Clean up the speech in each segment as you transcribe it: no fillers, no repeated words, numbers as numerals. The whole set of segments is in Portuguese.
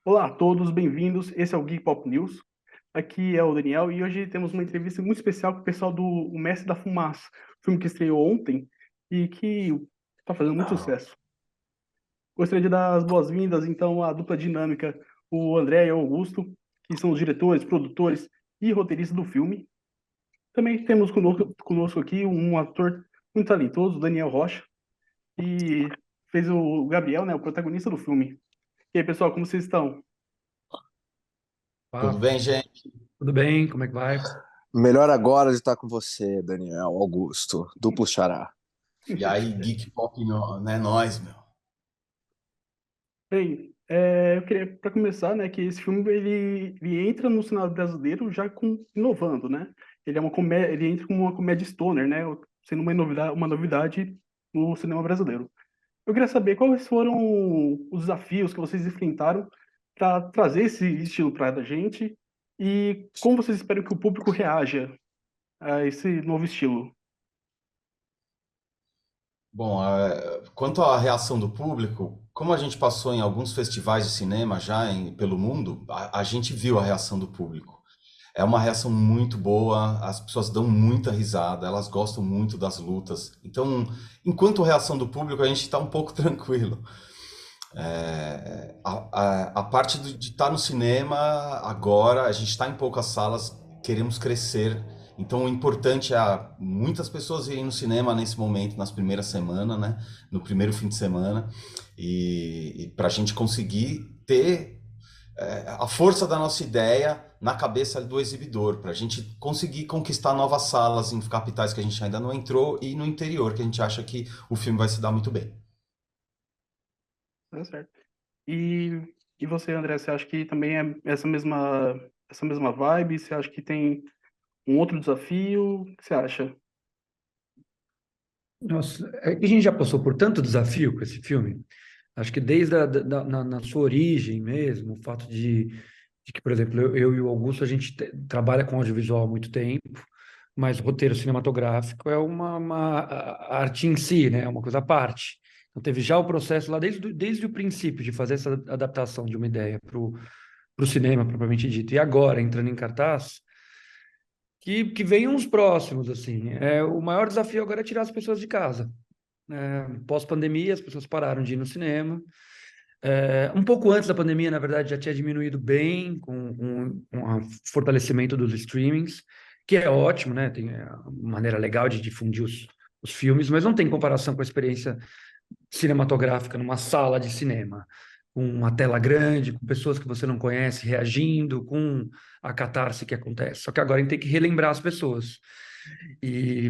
Olá a todos, bem-vindos. Esse é o Geek Pop News. Aqui é o Daniel e hoje temos uma entrevista muito especial com o pessoal do O Mestre da Fumaça, filme que estreou ontem e que está fazendo muito sucesso. Gostaria de dar as boas-vindas, então, à dupla dinâmica, o André e o Augusto, que são os diretores, produtores e roteiristas do filme. Também temos conosco aqui um ator muito talentoso, Daniel Rocha, que fez o Gabriel, né, o protagonista do filme. E aí, pessoal, como vocês estão? Tudo bem, gente? Tudo bem? Como é que vai? Melhor agora de estar com você, Daniel Augusto, duplo xará. Hum. E aí, Geek Pop, né? Nós, meu. Bem, eu queria, para começar, né, que esse filme ele entra no cenário brasileiro já inovando, né? Ele é uma comédia, ele entra como uma comédia stoner, né? Sendo uma novidade no cinema brasileiro. Eu queria saber quais foram os desafios que vocês enfrentaram para trazer esse estilo para a gente e como vocês esperam que o público reaja a esse novo estilo. Bom, quanto à reação do público, como a gente passou em alguns festivais de cinema já pelo mundo, a gente viu a reação do público. É uma reação muito boa, as pessoas dão muita risada, elas gostam muito das lutas. Então, enquanto reação do público, a gente está um pouco tranquilo. A parte de estar no cinema agora, a gente está em poucas salas, queremos crescer. Então, o importante é muitas pessoas irem no cinema nesse momento, nas primeiras semanas, né? No primeiro fim de semana, e para a gente conseguir ter a força da nossa ideia na cabeça do exibidor, para a gente conseguir conquistar novas salas em capitais que a gente ainda não entrou e no interior, que a gente acha que o filme vai se dar muito bem. Tá certo. E você, André, você acha que também é essa mesma vibe? Você acha que tem um outro desafio? O que você acha? Nossa, é que a gente já passou por tanto desafio com esse filme. Acho que desde na sua origem mesmo, o fato de que, por exemplo, eu e o Augusto, a gente trabalha com audiovisual há muito tempo, mas roteiro cinematográfico é uma arte em si, né? É uma coisa à parte. Então, teve já o processo lá desde o princípio de fazer essa adaptação de uma ideia para o cinema, propriamente dito. E agora, entrando em cartaz, que venham os próximos, assim. O maior desafio agora é tirar as pessoas de casa. Pós-pandemia, as pessoas pararam de ir no cinema. Um pouco antes da pandemia, na verdade, já tinha diminuído bem com o fortalecimento dos streamings, que é ótimo, né? Tem uma maneira legal de difundir os filmes, mas não tem comparação com a experiência cinematográfica numa sala de cinema, com uma tela grande, com pessoas que você não conhece reagindo, com a catarse que acontece. Só que agora a gente tem que relembrar as pessoas. E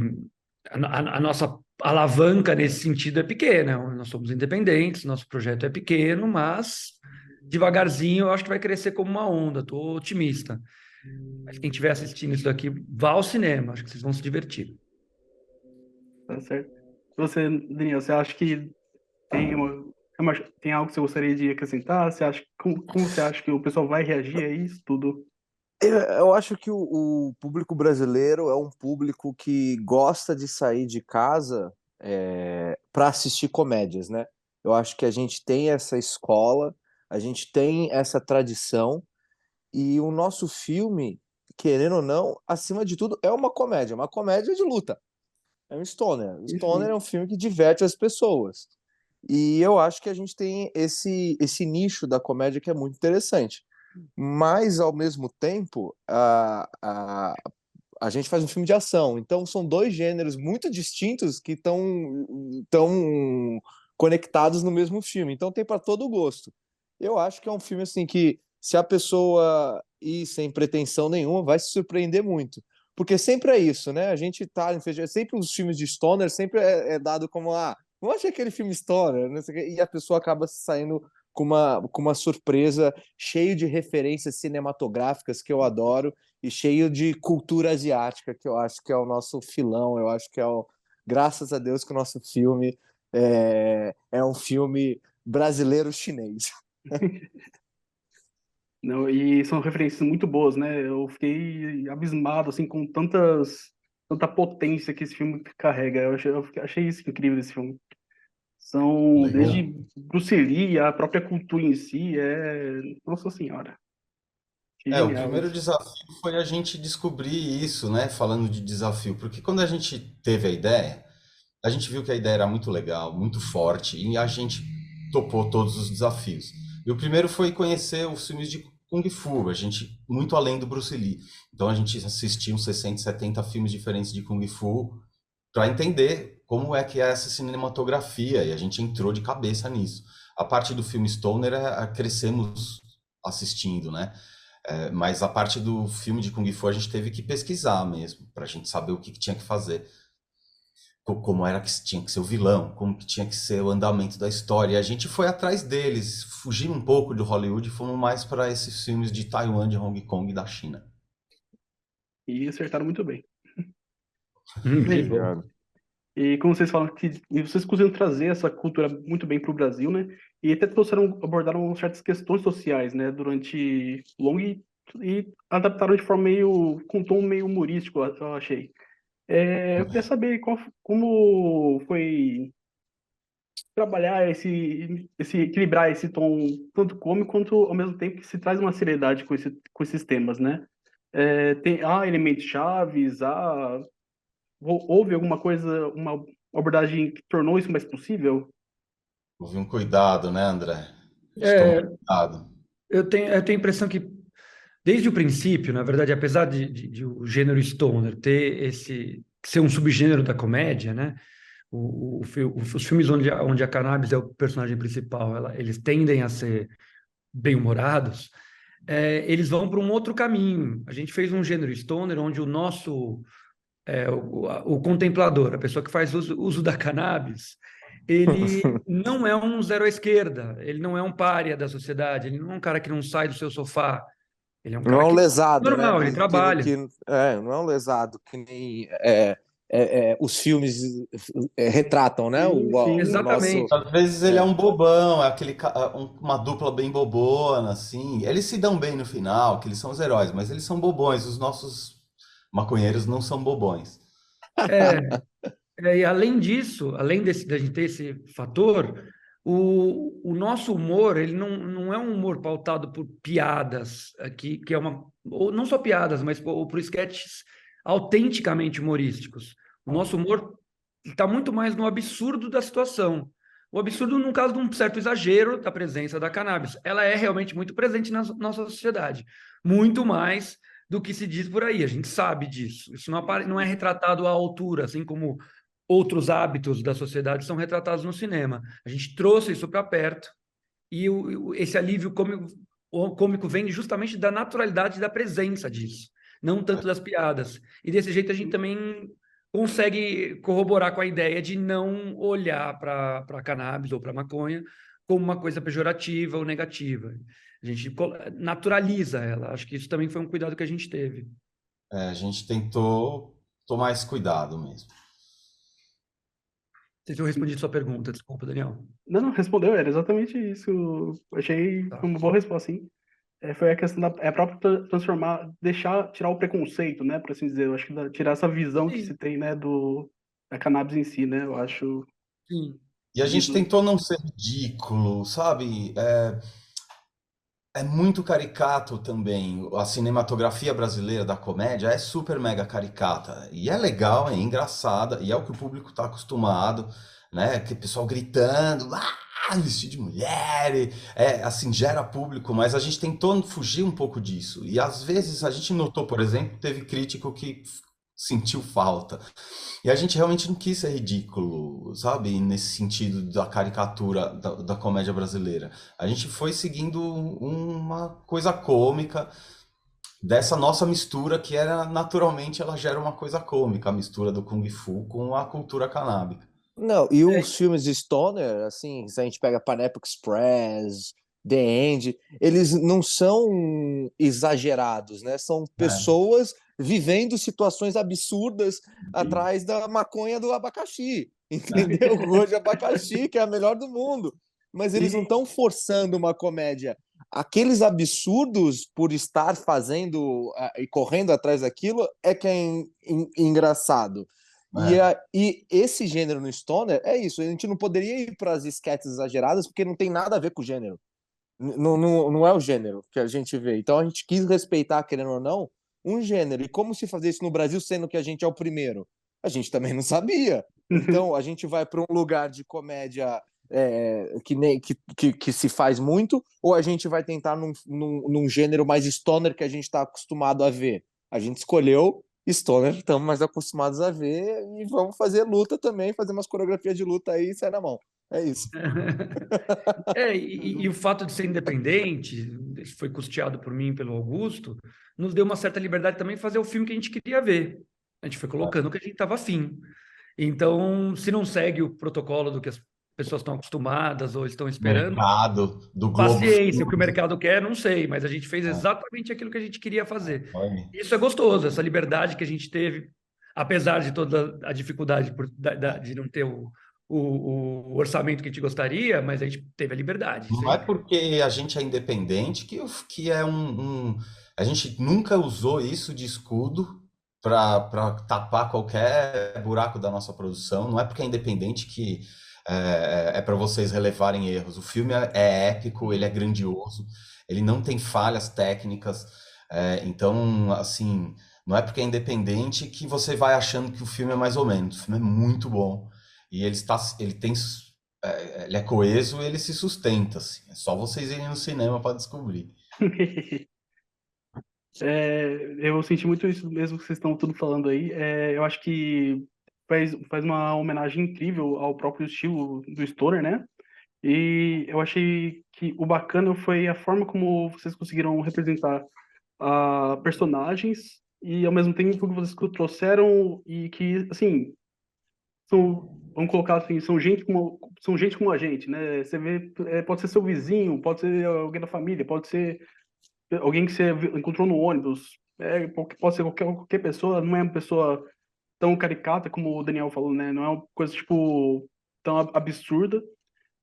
a nossa alavanca nesse sentido é pequena. Nós somos independentes, nosso projeto é pequeno, mas devagarzinho eu acho que vai crescer como uma onda. Estou otimista. Mas quem estiver assistindo isso daqui, vá ao cinema. Acho que vocês vão se divertir. Tá certo? Você, Daniel, você acha que tem tem algo que você gostaria de acrescentar? Você acha, como você acha que o pessoal vai reagir a isso tudo? Eu acho que o público brasileiro é um público que gosta de sair de casa para assistir comédias, né? Eu acho que a gente tem essa escola, a gente tem essa tradição, e o nosso filme, querendo ou não, acima de tudo, é uma comédia de luta. É um stoner. O Stoner é Enfim, um filme que diverte as pessoas. E eu acho que a gente tem esse nicho da comédia que é muito interessante. Mas, ao mesmo tempo, a gente faz um filme de ação. Então, são dois gêneros muito distintos que estão tão conectados no mesmo filme. Então, tem para todo gosto. Eu acho que é um filme assim que, se a pessoa ir sem pretensão nenhuma, vai se surpreender muito. Porque sempre é isso, né? A gente tá em festival, sempre os filmes de Stoner sempre é dado como, não achei aquele filme Stoner, não sei o quê, e a pessoa acaba saindo com uma surpresa, cheio de referências cinematográficas que eu adoro e cheio de cultura asiática, que eu acho que é o nosso filão, eu acho que graças a Deus que o nosso filme é um filme brasileiro-chinês. não, e são referências muito boas, né? Eu fiquei abismado assim com tanta potência que esse filme carrega. Eu achei isso incrível desse filme. São Legal. desde Bruce Lee, a própria cultura em si, Nossa Senhora, que O genial primeiro isso. desafio foi a gente descobrir isso, né? Falando de desafio, porque quando a gente teve a ideia, a gente viu que a ideia era muito legal, muito forte, e a gente topou todos os desafios. E o primeiro foi conhecer os filmes de Kung Fu, a gente, muito além do Bruce Lee. Então a gente assistiu uns 60, 70 filmes diferentes de Kung Fu para entender como é que é essa cinematografia, e a gente entrou de cabeça nisso. A parte do filme Stoner, crescemos assistindo, né? Mas a parte do filme de Kung Fu a gente teve que pesquisar mesmo, para a gente saber o que tinha que fazer, como era que tinha que ser o vilão, como que tinha que ser o andamento da história. E a gente foi atrás deles, fugindo um pouco do Hollywood e fomos mais para esses filmes de Taiwan, de Hong Kong e da China. E acertaram muito bem. Que Bem, bom. Obrigado. e como vocês falam que e vocês conseguiram trazer essa cultura muito bem para o Brasil, né? E até abordaram certas questões sociais, né? Durante longo e adaptaram de forma meio com um tom meio humorístico, eu achei. Eu queria saber como foi trabalhar equilibrar esse tom tanto cômico quanto ao mesmo tempo que se traz uma seriedade com esses temas, né? Há elementos chaves, houve alguma coisa, uma abordagem que tornou isso mais possível? Houve um cuidado, né, André? A gente tomou É, cuidado. eu tenho a impressão que, desde o princípio, na verdade, apesar de o gênero stoner ter ser um subgênero da comédia, né? Os filmes onde a cannabis é o personagem principal, eles tendem a ser bem-humorados, eles vão para um outro caminho. A gente fez um gênero stoner onde o contemplador, a pessoa que faz uso da cannabis, ele não é um zero à esquerda, ele não é um pária da sociedade, ele não é um cara que não sai do seu sofá, ele é um Não cara é um que lesado, né? normal, ele trabalha. Não é um lesado que nem os filmes retratam, né? Sim, O sim. nosso. Exatamente. Às vezes ele é É. um bobão, é uma dupla bem bobona, assim. Eles se dão bem no final, que eles são os heróis, mas eles são bobões. Os nossos maconheiros não são bobões. É, e além disso, além da gente ter esse fator, o nosso humor, ele não é um humor pautado por piadas, que é ou não só piadas, mas por sketches autenticamente humorísticos. O nosso humor está muito mais no absurdo da situação. O absurdo, no caso de um certo exagero da presença da cannabis. Ela é realmente muito presente na nossa sociedade. Muito mais do que se diz por aí. A gente sabe disso. Isso não é retratado à altura, assim como outros hábitos da sociedade são retratados no cinema. A gente trouxe isso para perto e esse alívio cômico vem justamente da naturalidade da presença disso, não tanto das piadas. E desse jeito a gente também consegue corroborar com a ideia de não olhar para cannabis ou para maconha como uma coisa pejorativa ou negativa. A gente naturaliza ela. Acho que isso também foi um cuidado que a gente teve. A gente tentou tomar esse cuidado mesmo. Não sei se eu respondi a sua pergunta, desculpa, Daniel. Não, não, respondeu, era exatamente isso. Eu achei Tá. uma boa resposta, sim. Foi a questão a própria transformar, tirar o preconceito, né, por assim dizer. Eu acho que tirar essa visão que Sim, se tem, né, da cannabis em si, né, eu acho. sim. E a gente Isso. tentou não ser ridículo, sabe? É muito caricato também. A cinematografia brasileira da comédia é super mega caricata. E é legal, é engraçada, e é o que o público está acostumado, né? Que o pessoal gritando, vestido de mulher, assim, gera público, mas a gente tentou fugir um pouco disso. E às vezes a gente notou, por exemplo, teve crítico que sentiu falta. E a gente realmente não quis ser ridículo, sabe? Nesse sentido da caricatura da comédia brasileira. A gente foi seguindo uma coisa cômica dessa nossa mistura que era naturalmente ela gera uma coisa cômica, a mistura do Kung Fu com a cultura canábica. Não, e É, os filmes de Stoner, assim, se a gente pega Pineapple Express, The End, eles não são exagerados, né? São É, pessoas vivendo situações absurdas atrás da maconha do abacaxi, é. entendeu? O gosto de abacaxi, que é a melhor do mundo. Mas eles não E, estão forçando uma comédia. Aqueles absurdos, por estar fazendo e correndo atrás daquilo, é que é engraçado. É, E esse gênero no Stoner é isso. A gente não poderia ir para as esquetes exageradas porque não tem nada a ver com o gênero. Não é o gênero que a gente vê. Então a gente quis respeitar, querendo ou não, um gênero. E como se fazer isso no Brasil, sendo que a gente é o primeiro? A gente também não sabia. Então a gente vai para um lugar de comédia que se faz muito, ou a gente vai tentar num gênero mais stoner que a gente está acostumado a ver? A gente escolheu stoner, estamos mais acostumados a ver, e vamos fazer luta também, fazer umas coreografias de luta aí e sai na mão. É isso. E o fato de ser independente, isso foi custeado por mim e pelo Augusto, nos deu uma certa liberdade também de fazer o filme que a gente queria ver. A gente foi colocando o que a gente estava afim. Então, se não segue o protocolo do que as pessoas estão acostumadas ou estão esperando, mercado do Globo paciência, o que o Filmes. mercado quer, não sei, mas a gente fez exatamente aquilo que a gente queria fazer. Olha. Isso é gostoso, essa liberdade que a gente teve, apesar de toda a dificuldade de não ter o orçamento que a gente gostaria, mas a gente teve a liberdade. Não é porque a gente é independente que é A gente nunca usou isso de escudo para tapar qualquer buraco da nossa produção. Não é porque é independente que é para vocês relevarem erros. O filme é épico, ele é grandioso, ele não tem falhas técnicas. Então, assim, não é porque é independente que você vai achando que o filme é mais ou menos. O filme é muito bom e ele tem ele é coeso e ele se sustenta, assim. É só vocês irem no cinema para descobrir. Eu senti muito isso mesmo que vocês estão tudo falando aí. Eu acho que faz uma homenagem incrível ao próprio estilo do Stoner, né? E eu achei que o bacana foi a forma como vocês conseguiram representar personagens e ao mesmo tempo que vocês trouxeram e que, assim, vamos colocar assim, são gente como a gente, né? Você vê, pode ser seu vizinho, pode ser alguém da família, pode ser alguém que você encontrou no ônibus, pode ser qualquer pessoa, não é uma pessoa tão caricata como o Daniel falou, né? Não é uma coisa, tipo, tão absurda,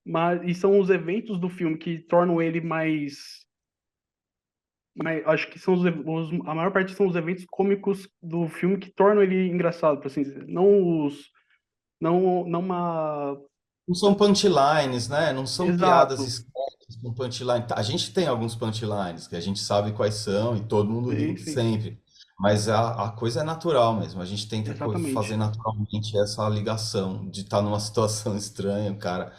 mas e são os eventos do filme que tornam ele acho que são a maior parte são os eventos cômicos do filme que tornam ele engraçado, por assim dizer. Não uma... Não são punchlines, né? Não são piadas Exato. escritas com punchline. A gente tem alguns punchlines que a gente sabe quais são e todo mundo Sim, ri sim. sempre. Mas a coisa é natural mesmo. A gente tenta fazer Exatamente. naturalmente essa ligação de estar numa situação estranha, o cara,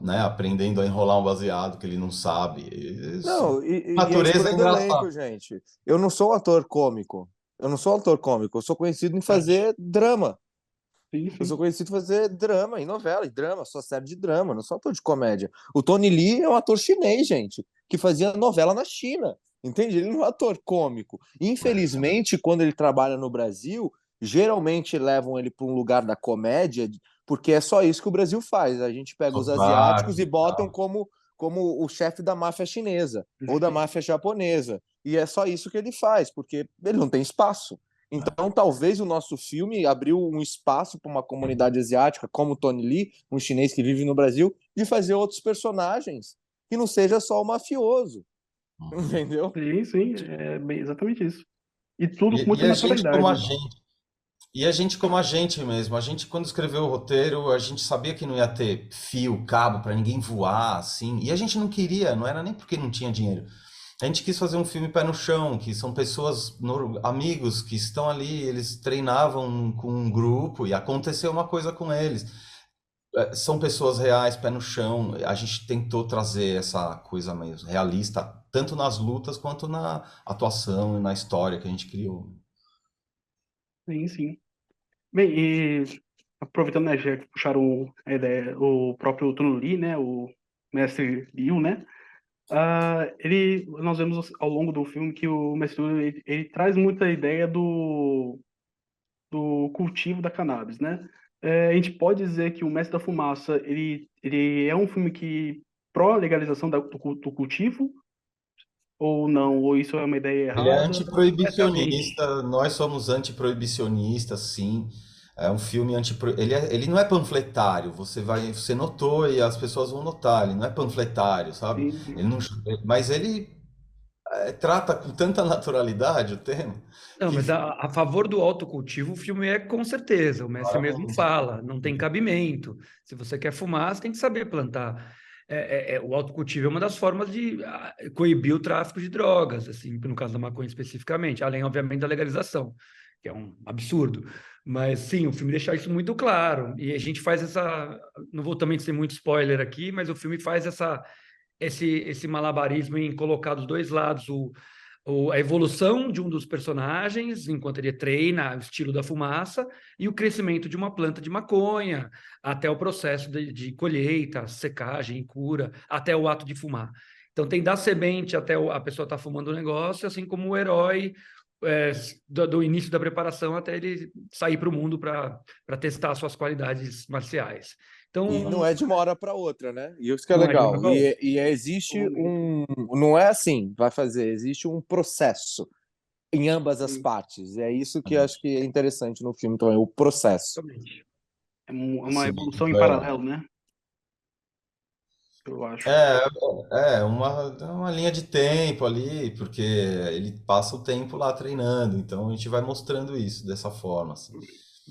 né, aprendendo a enrolar um baseado que ele não sabe. Isso. Não, e a Natureza é escolha do elenco, engraçado. gente. Eu não sou um ator cômico. Eu não sou um ator cômico. Eu sou conhecido em Verdade. fazer drama. Sim, Eu sou sim. conhecido por fazer drama, em novela, e drama, sou série de drama, não sou ator de comédia. O Tony Lee é um ator chinês, gente, que fazia novela na China. Entende? Ele não é ator cômico. Infelizmente, quando ele trabalha no Brasil, geralmente levam ele para um lugar da comédia, porque é só isso que o Brasil faz. A gente pega os asiáticos Sotaque e e botam tal. como o chefe da máfia chinesa ou da máfia japonesa. E é só isso que ele faz, porque ele não tem espaço. Então, talvez o nosso filme abriu um espaço para uma comunidade asiática, como o Tony Lee, um chinês que vive no Brasil, de fazer outros personagens que não seja só o mafioso, Uhum. entendeu? Sim, sim, exatamente isso. E tudo com E muita a gente como a naturalidade. gente. E a gente como a gente mesmo, a gente quando escreveu o roteiro, a gente sabia que não ia ter fio, cabo para ninguém voar, assim, e a gente não queria, não era nem porque não tinha dinheiro. A gente quis fazer um filme pé no chão, que são pessoas, amigos que estão ali, eles treinavam com um grupo e aconteceu uma coisa com eles. São pessoas reais, pé no chão. A gente tentou trazer essa coisa mesmo realista, tanto nas lutas quanto na atuação e na história que a gente criou. Sim, sim. Bem, e aproveitando, né, já que puxaram a ideia, o próprio Tony Lee, né, o mestre Liu, né, nós vemos ao longo do filme que o mestre Liu, ele traz muita ideia do cultivo da cannabis, né? A gente pode dizer que o Mestre da Fumaça, ele é um filme que pró-legalização do cultivo, ou não, ou isso é uma ideia Ele é errada, completamente. antiproibicionista, nós somos antiproibicionistas, sim. É um filme ele não é panfletário, você notou e as pessoas vão notar, ele não é panfletário, sabe? Sim, sim. Ele não, mas ele trata com tanta naturalidade o tema Não, que mas a favor do autocultivo, o filme é com certeza. O Messi mesmo claramente. fala, não tem cabimento. Se você quer fumar, você tem que saber plantar. O autocultivo é uma das formas de coibir o tráfico de drogas, assim, no caso da maconha especificamente, além, obviamente, da legalização, que é um absurdo. Mas sim, o filme deixa isso muito claro. E a gente faz essa. Não vou também ser muito spoiler aqui, mas o filme faz esse malabarismo em colocar dos dois lados a evolução de um dos personagens, enquanto ele treina o estilo da fumaça, e o crescimento de uma planta de maconha, até o processo de colheita, secagem, cura, até o ato de fumar. Então, tem da semente até a pessoa estar fumando o negócio, assim como o herói, do início da preparação até ele sair para o mundo para testar suas qualidades marciais. E não Então, é de uma hora para outra, né? E isso que é não é de uma hora legal. para outra. Existe não é assim, vai fazer, existe um processo em ambas as Sim. partes. É isso que eu acho que é interessante no filme também, o processo. Exatamente. É uma Sim, evolução em do herói. paralelo, né? Eu acho. É uma linha de tempo ali, porque ele passa o tempo lá treinando, então a gente vai mostrando isso dessa forma, assim.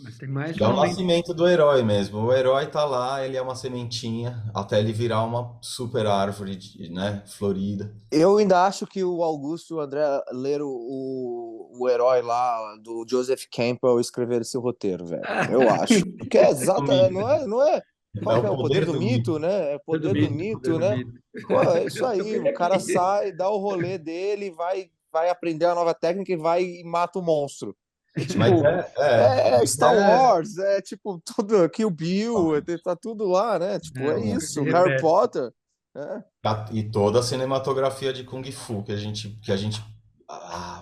Mas tem mais E de é um o momento. nascimento do herói mesmo. O herói tá lá, ele é uma sementinha, até ele virar uma super árvore, né, florida. Eu ainda acho que o Augusto e o André leram o herói lá do Joseph Campbell escrever esse roteiro, velho. Eu acho. Porque é O exata, mito. não é? É Qual que o é o poder poder do do mito. mito, né? É o Poder do poder do mito, poder mito, do né? mito. Pô, é isso Eu aí. O peguei cara aqui. sai, dá o rolê dele, vai aprender a nova técnica e vai e mata o monstro. E Mas tipo, é mas Star Wars, é tipo tudo aqui, o Bill, tá tudo lá, né? Tipo, é Nunca se isso. Harry repete. Potter. É. e toda a cinematografia de Kung Fu que a gente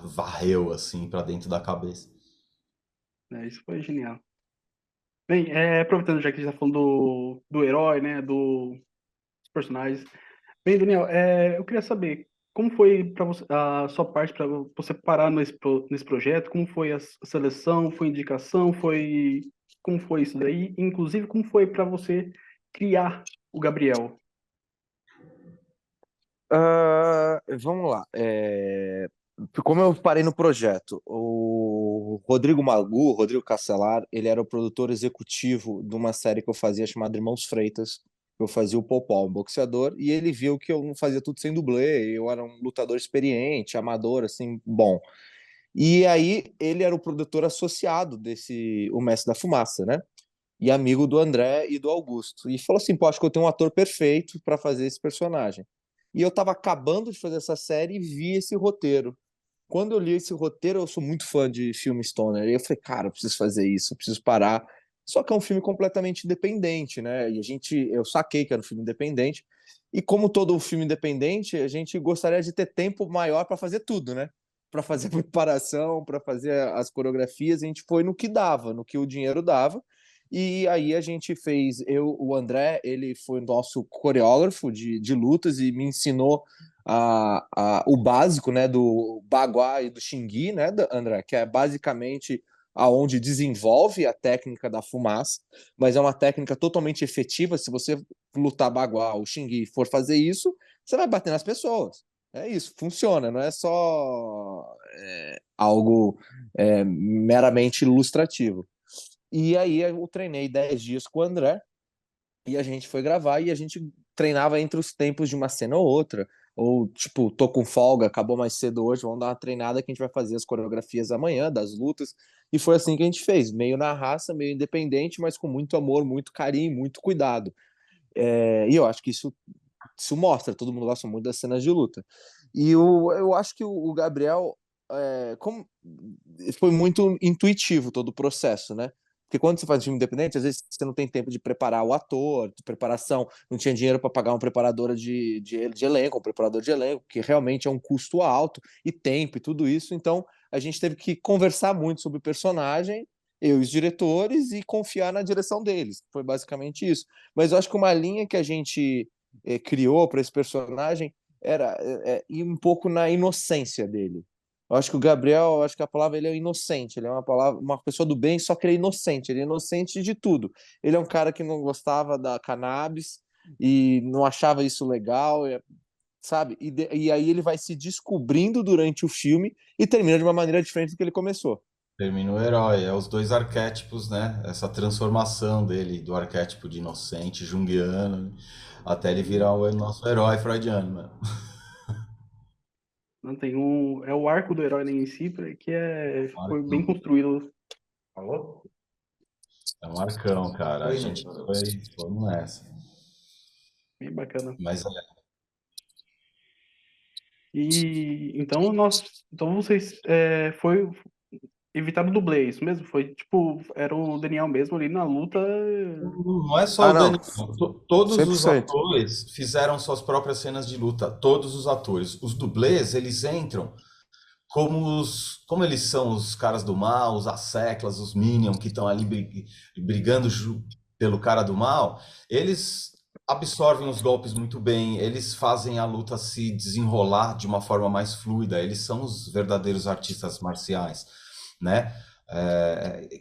varreu assim pra dentro da cabeça. Isso foi genial. Bem, aproveitando já que a gente está falando do herói, né, dos personagens. Bem, Daniel, eu queria saber como foi para você a sua parte para você parar nesse projeto, como foi a seleção, foi indicação, como foi isso daí, inclusive como foi para você criar o Gabriel. Vamos lá. Como eu parei no projeto, o Rodrigo Magu, Rodrigo Castelar, ele era o produtor executivo de uma série que eu fazia chamada Irmãos Freitas. Eu fazia o Popó, um boxeador, e ele viu que eu não fazia tudo sem dublê, eu era um lutador experiente, amador, assim, bom. E aí ele era o produtor associado desse O Mestre da Fumaça, né? E amigo do André e do Augusto. E falou assim: pô, acho que eu tenho um ator perfeito para fazer esse personagem. E eu estava acabando de fazer essa série e vi esse roteiro. Quando eu li esse roteiro, eu sou muito fã de filme stoner. E eu falei, cara, eu preciso fazer isso, eu preciso parar. Só que é um filme completamente independente, né? E eu saquei que era um filme independente. E como todo filme independente, a gente gostaria de ter tempo maior para fazer tudo, né? Para fazer a preparação, para fazer as coreografias. A gente foi no que dava, no que o dinheiro dava. E aí a gente fez, o André, ele foi nosso coreógrafo de lutas e me ensinou o básico, né, do Bagua e do Xingui, né, André, que é basicamente aonde desenvolve a técnica da fumaça, mas é uma técnica totalmente efetiva. Se você lutar Bagua ou Xingui e for fazer isso, você vai bater nas pessoas. É isso, funciona, não é só algo meramente ilustrativo. E aí eu treinei 10 dias com o André e a gente foi gravar e a gente treinava entre os tempos de uma cena ou outra. Ou, tipo, tô com folga, acabou mais cedo hoje, vamos dar uma treinada que a gente vai fazer as coreografias amanhã, das lutas. E foi assim que a gente fez, meio na raça, meio independente, mas com muito amor, muito carinho, muito cuidado. E eu acho que isso mostra, todo mundo gosta muito das cenas de luta. E eu acho que o Gabriel como foi muito intuitivo todo o processo, né? Porque quando você faz filme independente, às vezes você não tem tempo de preparar o ator, de preparação, não tinha dinheiro para pagar uma preparadora de elenco, um preparador de elenco, que realmente é um custo alto, e tempo e tudo isso. Então, a gente teve que conversar muito sobre o personagem, eu e os diretores, e confiar na direção deles. Foi basicamente isso. Mas eu acho que uma linha que a gente criou para esse personagem era ir um pouco na inocência dele. Eu acho que o Gabriel, eu acho que a palavra ele é inocente, ele é uma pessoa do bem, só que ele é inocente de tudo. Ele é um cara que não gostava da cannabis e não achava isso legal, sabe? E aí ele vai se descobrindo durante o filme e termina de uma maneira diferente do que ele começou. Termina o herói, é os dois arquétipos, né? Essa transformação dele, do arquétipo de inocente, junguiano, até ele virar o nosso herói freudiano, né? Não tem é o arco do herói em si, que foi bem construído. Falou? É um arcão, cara. A gente foi nessa. Bem bacana. Mas E então vocês foi evitado dublê, isso mesmo? Foi tipo, era o Daniel mesmo ali na luta. não é só o Não, Daniel. Todos os 100%. atores fizeram suas próprias cenas de luta. Todos os atores. Os dublês, eles entram como eles são os caras do mal, os Asseclas, os Minion que estão ali brigando pelo cara do mal, eles absorvem os golpes muito bem, eles fazem a luta se desenrolar de uma forma mais fluida, eles são os verdadeiros artistas marciais, né?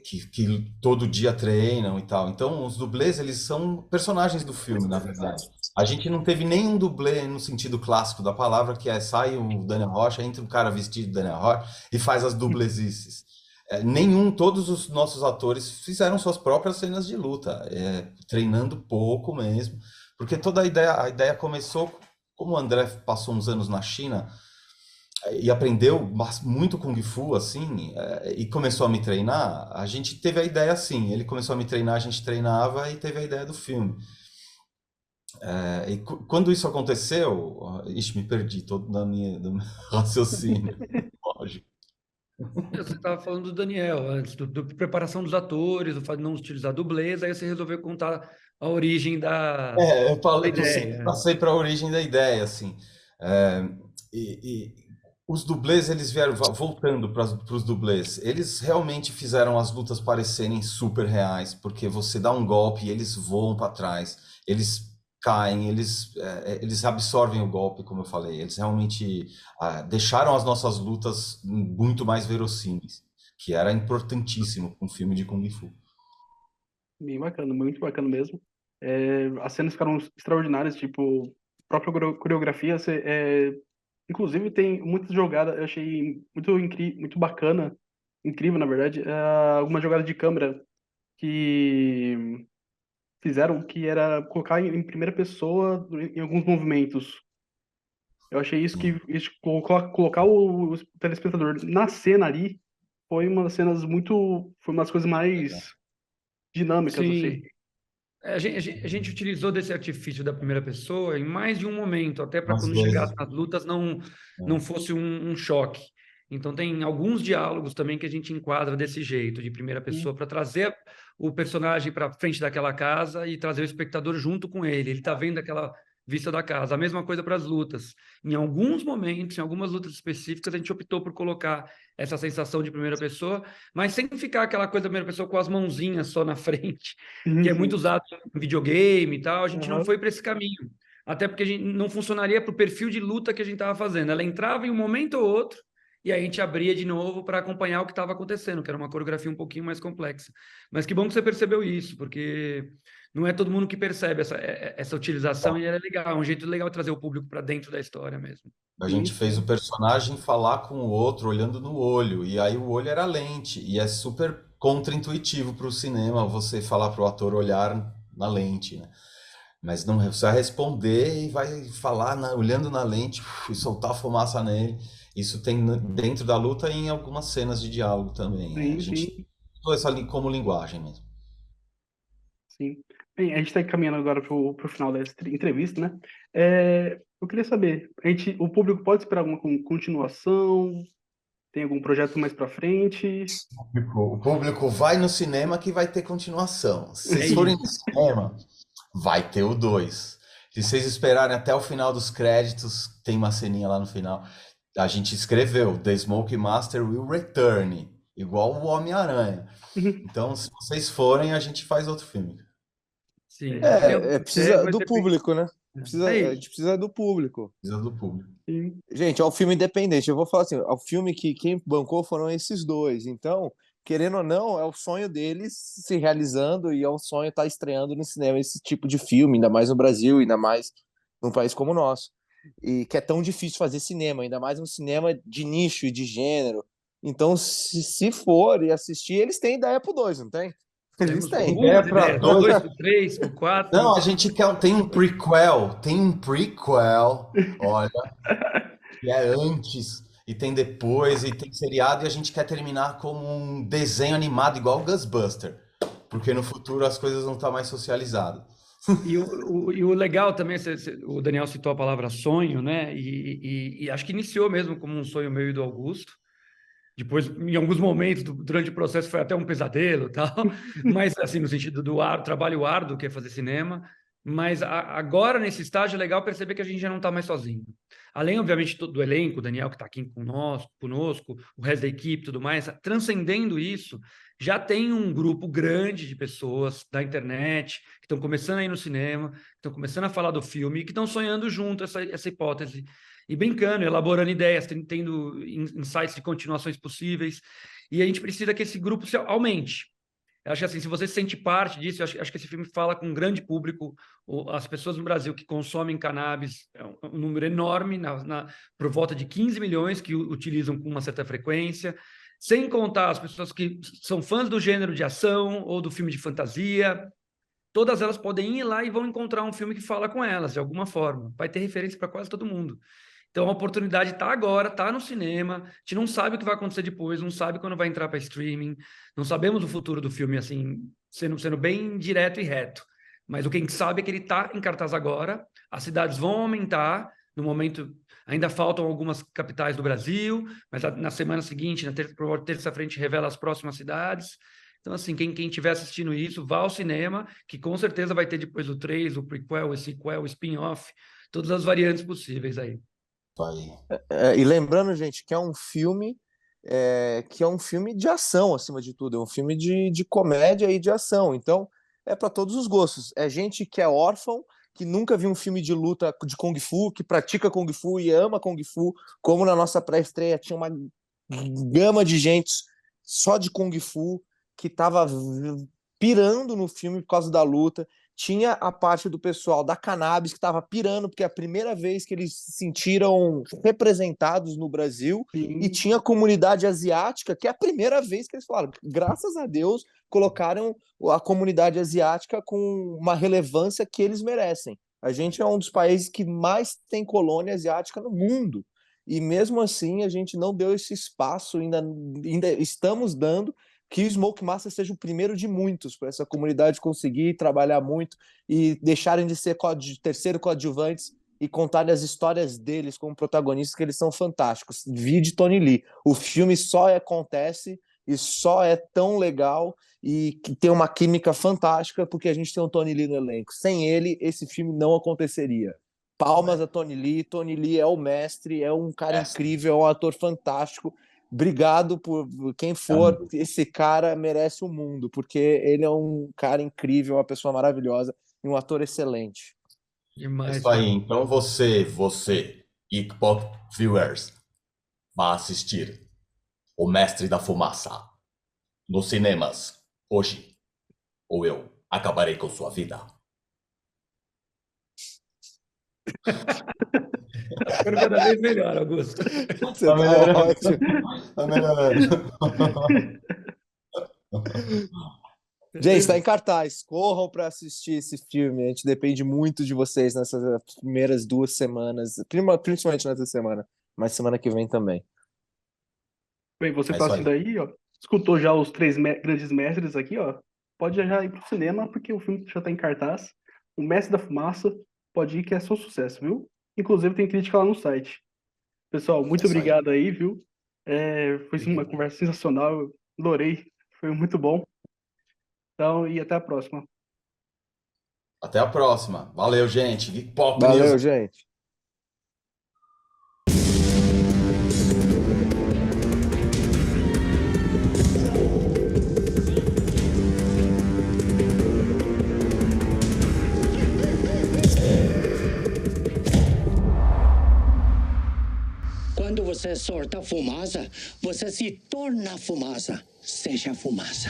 Que todo dia treinam e tal. Então, os dublês, eles são personagens do filme, na verdade. A gente não teve nenhum dublê no sentido clássico da palavra, que sai o Daniel Rocha, entra um cara vestido de Daniel Rocha e faz as dublesices. Todos os nossos atores fizeram suas próprias cenas de luta, treinando pouco mesmo, porque toda a ideia começou, como o André passou uns anos na China e aprendeu muito Kung Fu, assim, e começou a me treinar, a gente teve a ideia assim, ele começou a me treinar, a gente treinava e teve a ideia do filme. Quando isso aconteceu, ixi, me perdi todo do meu raciocínio, lógico. Você estava falando do Daniel antes, do preparação dos atores, do fato de não utilizar dublês, aí você resolveu contar a origem Eu da sempre ideia. passei para a origem da ideia, assim. É, e os dublês, eles vieram, voltando para os dublês, eles realmente fizeram as lutas parecerem super reais, porque você dá um golpe e eles voam para trás, eles caem, eles absorvem o golpe, como eu falei, eles realmente deixaram as nossas lutas muito mais verossímeis, que era importantíssimo para um filme de Kung Fu. Bem bacana, muito bacana mesmo. As cenas ficaram extraordinárias, tipo, a própria coreografia, inclusive tem muitas jogadas, eu achei muito bacana, incrível, na verdade, algumas jogadas de câmera que fizeram, que era colocar em primeira pessoa em alguns movimentos. Eu achei isso colocar o telespectador na cena ali, foi uma das coisas mais dinâmicas, assim. Sim, a gente utilizou desse artifício da primeira pessoa em mais de um momento, até para Às quando chegasse vezes. nas lutas não fosse um choque. Então, tem alguns diálogos também que a gente enquadra desse jeito, de primeira pessoa, para trazer o personagem para frente daquela casa e trazer o espectador junto com ele. Ele está vendo aquela vista da casa. A mesma coisa para as lutas. Em alguns momentos, em algumas lutas específicas, a gente optou por colocar essa sensação de primeira pessoa, mas sem ficar aquela coisa da primeira pessoa com as mãozinhas só na frente, que Sim, é muito sim. usado em videogame e tal. A gente não Aham. foi para esse caminho. Até porque a gente não funcionaria para o perfil de luta que a gente estava fazendo. Ela entrava em um momento ou outro e aí a gente abria de novo para acompanhar o que estava acontecendo, que era uma coreografia um pouquinho mais complexa. Mas que bom que você percebeu isso, porque não é todo mundo que percebe essa utilização e é legal, é um jeito legal de trazer o público para dentro da história mesmo. A Sim, gente fez o sim. personagem falar com o outro olhando no olho, e aí o olho era lente, e é super contra-intuitivo para o cinema você falar para o ator olhar na lente, né? Mas não, você vai responder e vai falar olhando na lente e soltar fumaça nele. Isso tem dentro da luta e em algumas cenas de diálogo também. A Sim, gente sim, usou essa como linguagem mesmo. sim. Bem, a gente está caminhando agora para o final dessa entrevista, né? Eu queria saber, o público pode esperar alguma continuação? Tem algum projeto mais para frente? O público vai no cinema que vai ter continuação. Se É vocês forem no isso. cinema, vai ter o 2. Se vocês esperarem até o final dos créditos, tem uma ceninha lá no final. A gente escreveu The Smoke Master will return, igual o Homem-Aranha. Então, se vocês forem, a gente faz outro filme. Sim. Eu, Precisa vai do ser público, né? É A gente isso. precisa do público. Precisa do público. Sim. Gente, é um filme independente. Eu vou falar assim, é um filme que quem bancou foram esses dois. Então, querendo ou não, é o sonho deles se realizando e é um sonho estar estreando no cinema esse tipo de filme, ainda mais no Brasil, ainda mais num país como o nosso. e que é tão difícil fazer cinema, ainda mais um cinema de nicho e de gênero. Então, se for e assistir, eles têm ideia pro 2, não tem? Eles Temos têm. algumas pra ideias, dois. 2, 3, 4. Não, a gente quer. Tem um prequel. Tem um prequel. Olha, que é antes. E tem depois, e tem seriado, e a gente quer terminar como um desenho animado igual o Ghostbuster. Porque no futuro as coisas vão estar mais socializadas. E o legal também, o Daniel citou a palavra sonho, né? E acho que iniciou mesmo como um sonho meu e do Augusto. Depois, em alguns momentos, durante o processo, foi até um pesadelo, tal. Mas, assim, no sentido do trabalho árduo que é fazer cinema. Mas agora, nesse estágio, é legal perceber que a gente já não está mais sozinho. Além, obviamente, do elenco, o Daniel que está aqui conosco, o resto da equipe e tudo mais, transcendendo isso, já tem um grupo grande de pessoas da internet que estão começando a ir no cinema, que estão começando a falar do filme e que estão sonhando junto essa hipótese e brincando, elaborando ideias, tendo insights de continuações possíveis. E a gente precisa que esse grupo se aumente. Eu acho que assim, se você se sente parte disso, eu acho que esse filme fala com um grande público. As pessoas no Brasil que consomem cannabis é um número enorme, por volta de 15 milhões que utilizam com uma certa frequência, sem contar as pessoas que são fãs do gênero de ação ou do filme de fantasia. Todas elas podem ir lá e vão encontrar um filme que fala com elas, de alguma forma. Vai ter referência para quase todo mundo. Então, a oportunidade está agora, está no cinema. A gente não sabe o que vai acontecer depois, não sabe quando vai entrar para streaming, não sabemos o futuro do filme, assim, sendo bem direto e reto. Mas o que a gente sabe é que ele está em cartaz agora, as cidades vão aumentar. No momento, ainda faltam algumas capitais do Brasil, mas na semana seguinte, na terça-feira, revela as próximas cidades. Então, assim, quem estiver assistindo isso, vá ao cinema, que com certeza vai ter depois o 3, o prequel, o sequel, o spin-off, todas as variantes possíveis aí. E lembrando, gente, que é um filme de ação, acima de tudo, é um filme de comédia e de ação. Então, é para todos os gostos. É gente que é órfão, que nunca viu um filme de luta de Kung Fu, que pratica Kung Fu e ama Kung Fu, como na nossa pré-estreia tinha uma gama de gente só de Kung Fu, que estava pirando no filme por causa da luta. Tinha a parte do pessoal da cannabis que estava pirando, porque é a primeira vez que eles se sentiram representados no Brasil. Sim. E tinha a comunidade asiática, que é a primeira vez que eles falaram, graças a Deus, colocaram a comunidade asiática com uma relevância que eles merecem. A gente é um dos países que mais tem colônia asiática no mundo. E mesmo assim, a gente não deu esse espaço, ainda estamos dando, que o Smoke Master seja o primeiro de muitos, para essa comunidade conseguir trabalhar muito e deixarem de ser terceiro coadjuvantes e contarem as histórias deles como protagonistas, que eles são fantásticos. Vide Tony Lee. O filme só acontece e só é tão legal e que tem uma química fantástica porque a gente tem um Tony Lee no elenco. Sem ele, esse filme não aconteceria. Palmas a Tony Lee. Tony Lee é o mestre, é um cara incrível, é um ator fantástico. Obrigado por quem for, esse cara merece o mundo, porque ele é um cara incrível, uma pessoa maravilhosa e um ator excelente. Demais, isso aí, então você, Geek Pop Viewers, vá assistir O Mestre da Fumaça nos cinemas hoje, ou eu acabarei com sua vida. Ficando cada vez melhor, Augusto. Você tá ótimo. Tá melhorando. Gente, está em cartaz. Corram para assistir esse filme. A gente depende muito de vocês nessas primeiras 2 semanas, principalmente nessa semana, mas semana que vem também. Bem, você tá assistindo aí, ó, escutou já os 3 grandes mestres aqui, ó, pode já ir pro cinema, porque o filme já tá em cartaz. O Mestre da Fumaça, pode ir que é só sucesso, viu? Inclusive tem crítica lá no site. Pessoal, muito obrigado aí, viu? Foi sim, uma conversa sensacional, eu adorei, foi muito bom. Então, e até a próxima. Até a próxima. Valeu, gente. Geek Pop Valeu, News. gente. Quando você solta fumaça, você se torna fumaça. Seja fumaça.